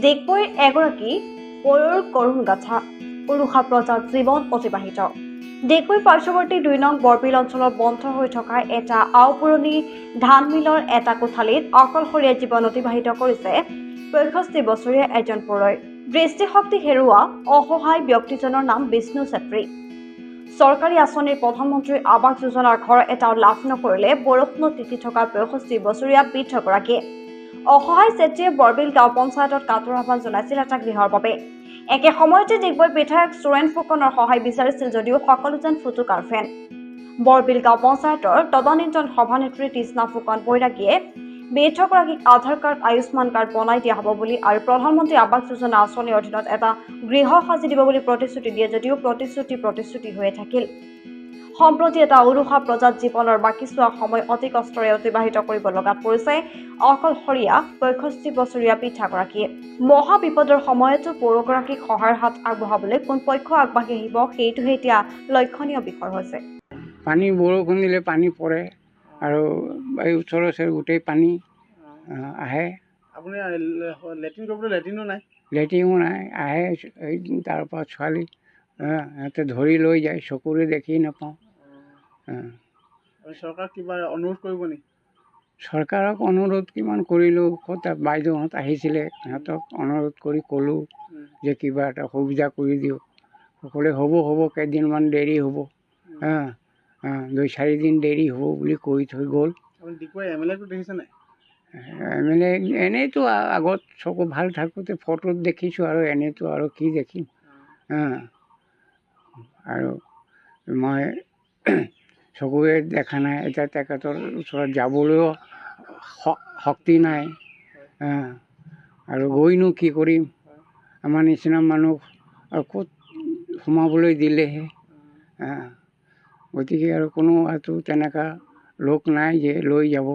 ডিগবৈৰ এগৰাকী পৰুৰ কৰুণ গাথা উৰুষা প্ৰজাত জীৱন অতিবাহিত। ডিগবৈ পাৰ্শ্বৱৰ্তী ২ নং বৰবিল অঞ্চলত বন্ধ হৈ থকা এটা আওপুৰণি ধান মিলৰ এটা কোঠালিত অকলশৰীয়া জীৱন অতিবাহিত কৰিছে ৬৫ বছৰীয়া এজন পৰুৱাই। দৃষ্টিশক্তি হেৰুওৱা অসহায় ব্যক্তিজনৰ নাম বিষ্ণু চেত্ৰী। চৰকাৰী আঁচনিৰ প্ৰধানমন্ত্ৰী আৱাস যোজনাৰ ঘৰ এটাও লাভ নকৰিলে বৰষুণত তিতি থকা ৬৫ বছৰীয়া বৃদ্ধগৰাকীয়ে। অসহায় চেত্ৰীয়ে বৰবিল গাঁও পঞ্চায়তত কাতৰ আহ্বান জনাইছিল এটা গৃহৰ বাবে। একে সময়তে ডিগবৈ বিধায়ক সুৰেন ফুকনৰ সহায় বিচাৰিছিল যদিও সকলো যেন ফুটুকাৰ ফেন। বৰবিল গাঁও পঞ্চায়তৰ তদানীন্তন সভানেত্ৰী তৃষ্ণা ফুকন বৈৰাগীয়ে বৃদ্ধগৰাকীক আধাৰ কাৰ্ড, আয়ুষ্মান কাৰ্ড বনাই দিয়া হ'ব বুলি আৰু প্ৰধানমন্ত্ৰী আৱাস যোজনা আঁচনিৰ অধীনত এটা গৃহ সাজি দিব বুলি প্ৰতিশ্ৰুতি দিয়ে যদিও প্ৰতিশ্ৰুতি হৈয়ে থাকিল। সম্প্ৰতি এটা উৰুষা প্ৰজাত জীৱনৰ বাকীছোৱা সময় অতি কষ্টৰে অতিবাহিত কৰিব লগাত পৰিছে অকলশৰীয়া ৬৫ বছৰীয়া বৃদ্ধাগৰাকীয়ে। মহা বিপদৰ সময়তো পৌৰগৰাকীক সহায়ৰ হাত আগবঢ়াবলৈ কোন পক্ষ আগবাঢ়ি আহিব সেইটোহে এতিয়া লক্ষণীয় বিষয় হৈছে। পানী বৰষুণ দিলে পানী পৰে আৰু এই ওচৰে গোটেই পানী আহে। আপুনি লেট্ৰিন কৰিবলৈ লেট্ৰিনো নাই? লেট্ৰিনো নাই, আহে এই তাৰ পৰা ছোৱালী সিহঁতে ধৰি লৈ যায়, চকুৰে দেখি নাপাওঁ। চৰকাৰক কিবা অনুৰোধ কৰিব নেকি? চৰকাৰক অনুৰোধ কিমান কৰিলোঁ, ক'ত বাইদেউহঁত আহিছিলে, সিহঁতক অনুৰোধ কৰি ক'লোঁ যে কিবা এটা সুবিধা কৰি দিয়ক। সকলোৱে হ'ব কেইদিনমান দেৰি হ'ব, 2-4 দিন দেৰি হ'ব বুলি কৈ থৈ গ'ল। আপুনি ডিগবৈ MLA-টো দেখিছে নাই? MLA এনেইতো আগত চকু ভাল থাকোঁতে ফটোত দেখিছোঁ আৰু এনেইতো আৰু কি দেখিম। আৰু মই চকুৰে দেখা নাই, এতিয়া তেখেতৰ ওচৰত যাবলৈও শক্তি নাই। আৰু গৈনো কি কৰিম, আমাৰ নিচিনা মানুহ ক'ত সোমাবলৈ দিলেহে। গতিকে আৰু কোনো তেনেকুৱা লোক নাই যে লৈ যাব।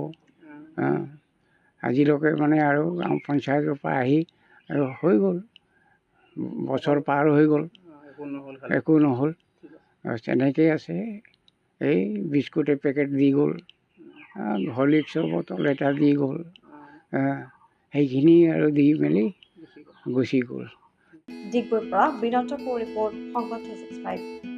আজিলৈকে মানে আৰু গাঁও পঞ্চায়তৰ পৰা আহি আৰু হৈ গ'ল, বছৰ পাৰ হৈ গ'ল, একো নহ'ল। তেনেকেই আছে। এই বিস্কুট পেকেট দি গ'ল, হৰলিক্সৰ বটল এটা দি গ'ল, সেইখিনি আৰু দি মেলি গুচি গ'ল। ডিগবৈৰ পৰা বিনন্ত কৌৰ ৰিপৰ্ট, সংবাদ 365।